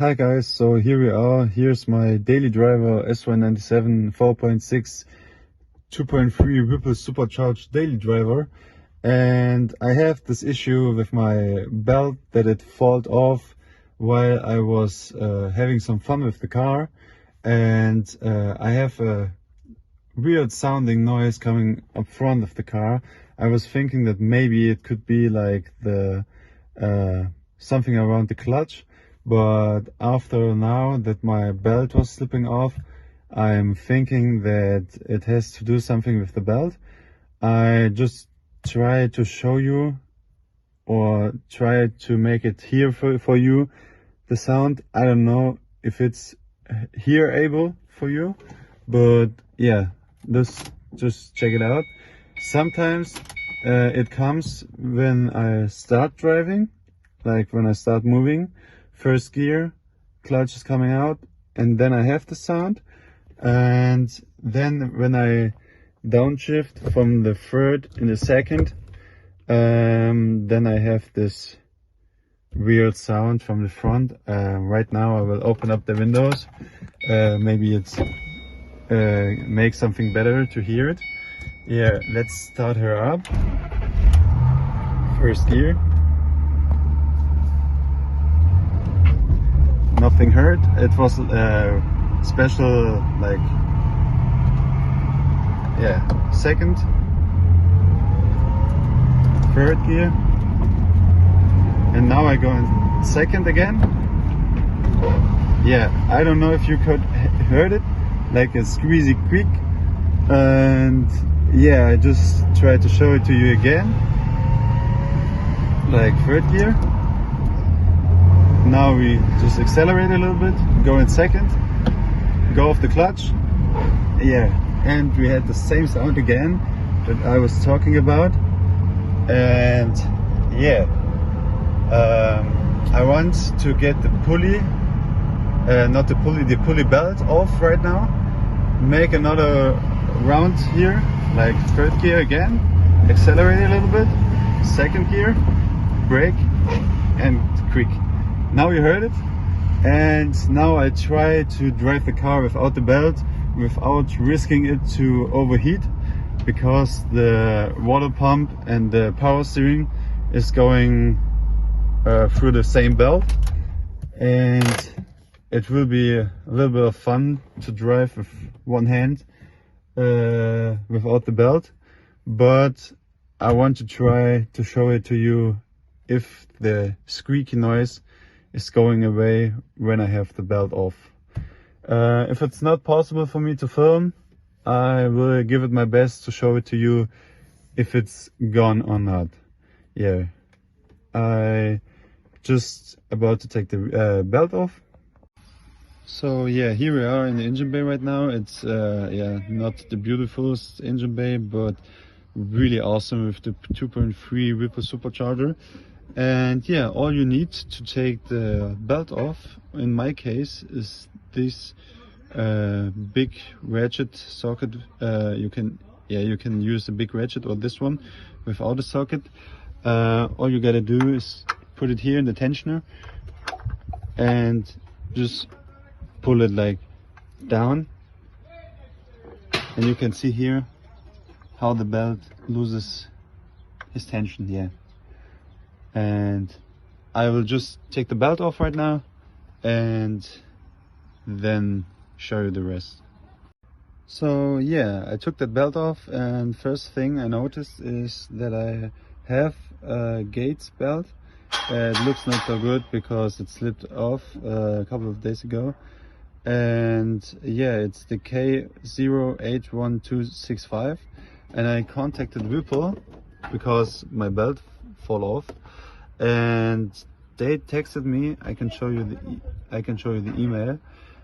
Hi guys, so here we are. Here's my daily driver S197 4.6 2.3 Whipple supercharged daily driver, and I have this issue with my belt that it fell off while I was having some fun with the car, and I have a weird sounding noise coming up front of the car. I was thinking that maybe it could be like the something around the clutch. But after now that my belt was slipping off, I'm thinking that it has to do something with the belt. I just try to show you or try to make it hear for you the sound. I don't know if it's hearable for you, but yeah, just check it out. Sometimes it comes when I start driving, like when I start moving. First gear, clutch is coming out, and then I have the sound. And then when I downshift from the third in the second, then I have this weird sound from the front. Right now I will open up the windows. Maybe it's make something better to hear it. Yeah, let's start her up. First gear. Nothing hurt. It was special, like, yeah, second, third gear, and now I go in second again. Yeah, I don't know if you could heard it, like a squeezy quick, and yeah, I just tried to show it to you again, like third gear. Now we just accelerate a little bit, go in second, go off the clutch, yeah, and we had the same sound again that I was talking about. And yeah, I want to get the pulley, not the pulley, the pulley belt off right now, make another round here, like third gear again, accelerate a little bit, second gear, brake, and quick. Now you heard it, and now I try to drive the car without the belt, without risking it to overheat, because the water pump and the power steering is going through the same belt, and it will be a little bit of fun to drive with one hand without the belt. But I want to try to show it to you if the squeaky noise is going away when I have the belt off. If it's not possible for me to film, I will give it my best to show it to you if it's gone or not. Yeah, I just about to take the belt off. So yeah, here we are in the engine bay right now. It's yeah, not the beautifulest engine bay, but really awesome with the 2.3 Whipple supercharger. And yeah, all you need to take the belt off, in my case, is this big ratchet socket. You can use the big ratchet or this one without a socket. All you gotta do is put it here in the tensioner and just pull it like down, and you can see here how the belt loses its tension. Yeah. And I will just take the belt off right now and then show you the rest. So yeah, I took that belt off, and first thing I noticed is that I have a Gates belt. It looks not so good because it slipped off a couple of days ago. And yeah, it's the K081265, and I contacted Whipple because my belt fell off, and they texted me. I can show you the email,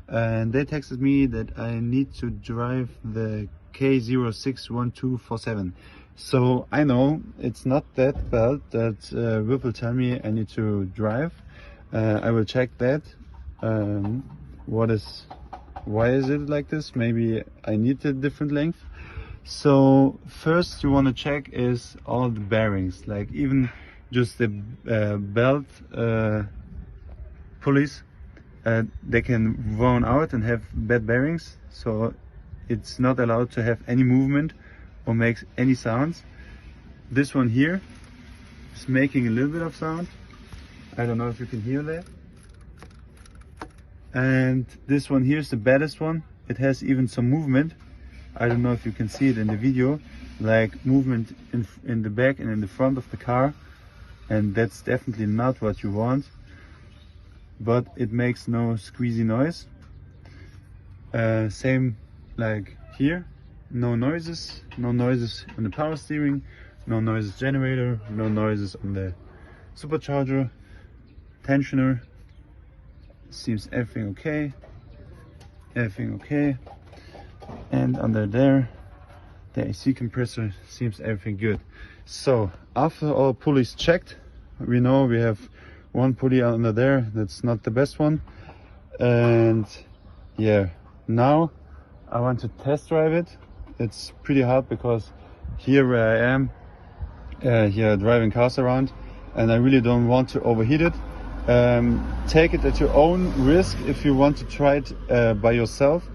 and they texted me that I need to drive the K061247. So I know it's not that belt that Whipple tell me I need to drive. I will check that. Why is it like this? Maybe I need a different length. So first you want to check is all the bearings, like even just the belt pulleys they can run out and have bad bearings, so it's not allowed to have any movement or makes any sounds. This one here is making a little bit of sound. I don't know if you can hear that. And this one here is the baddest one. It has even some movement. I don't know if you can see it in the video, like movement in the back and in the front of the car, and that's definitely not what you want. But it makes no squeezy noise. Same like here, no noises on the power steering, no noises generator, no noises on the supercharger, tensioner. Seems everything okay, and under there the AC compressor seems everything good. So after all pulleys checked, we know we have one pulley under there that's not the best one, and yeah, now I want to test drive it. It's pretty hard because here where I am, here driving cars around, and I really don't want to overheat it. Take it at your own risk if you want to try it by yourself,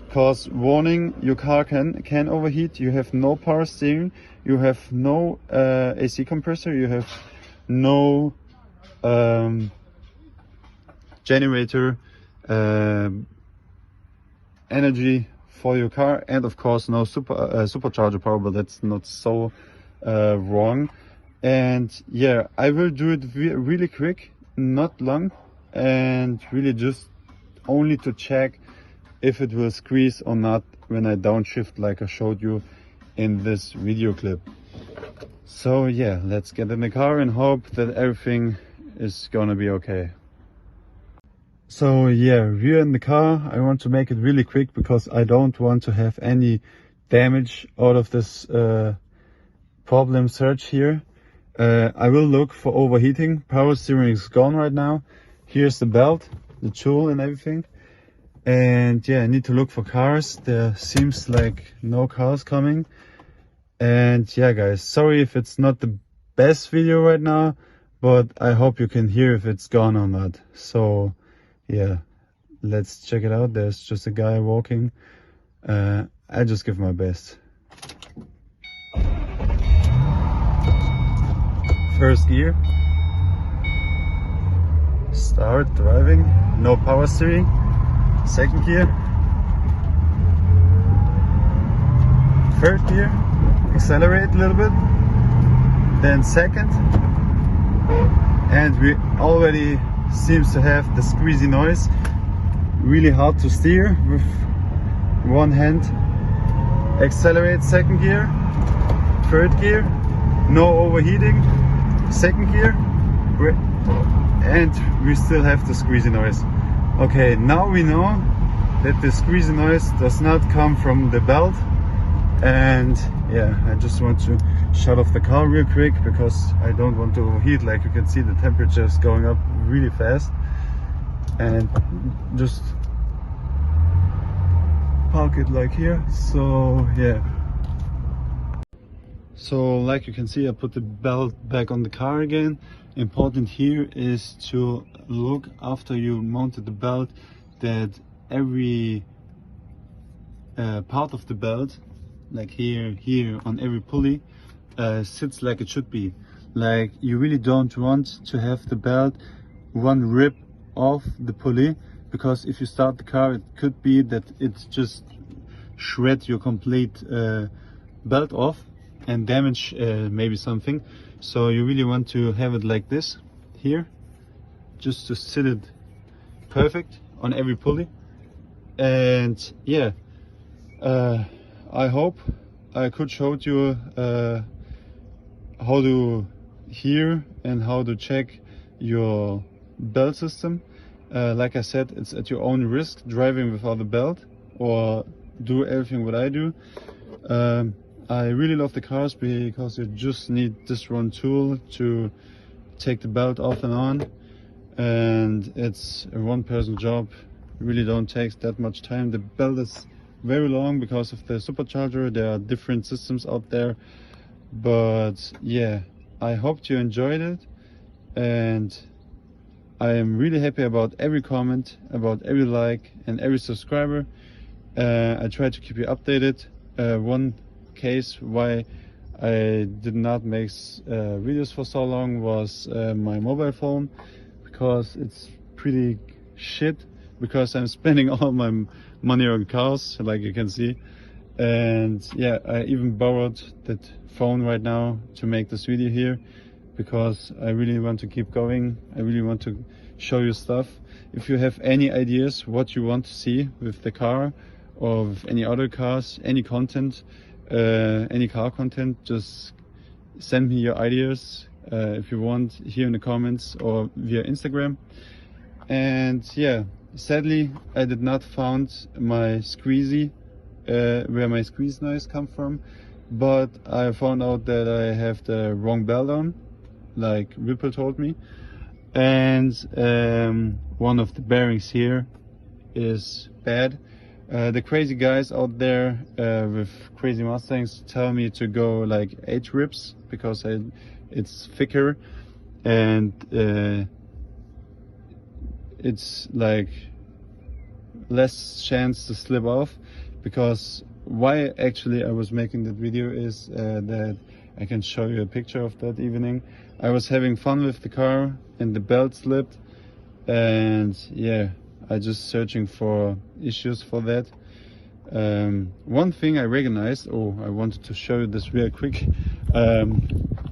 because warning, your car can overheat. You have no power steering, you have no AC compressor, you have no generator energy for your car, and of course no supercharger power, but that's not so wrong. And yeah, I will do it really quick, not long, and really just only to check if it will squeeze or not when I downshift like I showed you in this video clip. So yeah, let's get in the car and hope that everything is gonna be okay. So yeah, we're in the car. I want to make it really quick because I don't want to have any damage out of this problem search here. I will look for overheating. Power steering is gone right now. Here's the belt, the tool and everything. And yeah, I need to look for cars. There seems like no cars coming. And yeah guys, sorry if it's not the best video right now, but I hope you can hear if it's gone or not. So yeah, let's check it out. There's just a guy walking. I just give my best. First gear, start driving, no power steering. Second gear, third gear, accelerate a little bit, then second, and we already seems to have the squeezy noise. Really hard to steer with one hand. Accelerate second gear, third gear, no overheating. Second gear, and we still have the squeezy noise. Okay, now we know that the squeezy noise does not come from the belt. And yeah, I just want to shut off the car real quick because I don't want to overheat. Like you can see, the temperature is going up really fast. And just park it like here. So yeah. So like you can see, I put the belt back on the car again. Important here is to look after you mounted the belt that every part of the belt, like here on every pulley, sits like it should be. Like you really don't want to have the belt one rip off the pulley, because if you start the car, it could be that it just shred your complete belt off and damage maybe something. So you really want to have it like this here, just to sit it perfect on every pulley. And yeah, I hope I could show you how to hear and how to check your belt system. Like I said, it's at your own risk driving without the belt, or do everything what I do. I really love the cars because you just need this one tool to take the belt off and on, and it's a one-person job. It really don't take that much time. The belt is very long because of the supercharger. There are different systems out there, but yeah, I hope you enjoyed it, and I am really happy about every comment, about every like and every subscriber. I try to keep you updated. One case why I did not make videos for so long was my mobile phone, because it's pretty shit, because I'm spending all my money on cars, like you can see. And yeah, I even borrowed that phone right now to make this video here, because I really want to keep going. I really want to show you stuff. If you have any ideas what you want to see with the car or with any other cars, any content, any car content, just send me your ideas if you want, here in the comments or via Instagram. And yeah, sadly I did not find my squeezy, where my squeeze noise come from, but I found out that I have the wrong belt on, like Whipple told me. And one of the bearings here is bad. The crazy guys out there with crazy Mustangs tell me to go like 8 ribs, because it's thicker and it's like less chance to slip off. Because why actually I was making that video is that I can show you a picture of that evening. I was having fun with the car and the belt slipped, and yeah, I just searching for issues for that. One thing I recognized, I wanted to show you this real quick.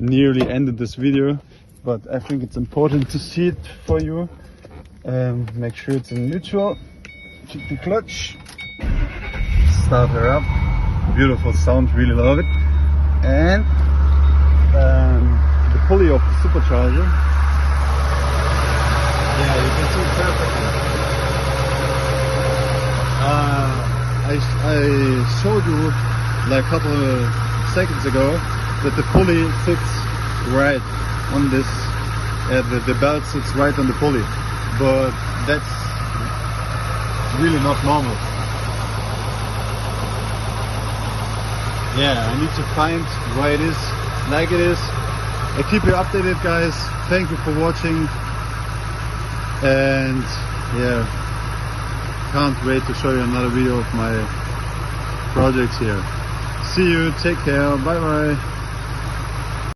Nearly ended this video, but I think it's important to see it for you. Make sure it's in neutral. Keep the clutch. Start her up. Beautiful sound, really love it. And the pulley of the supercharger. Yeah, you can see it perfectly. I showed you like a couple of seconds ago that the pulley sits right on this, the belt sits right on the pulley, but that's really not normal. Yeah, I need to find why it is like it is. I keep you updated, guys. Thank you for watching, and yeah, can't wait to show you another video of my projects here. See you, take care, bye bye.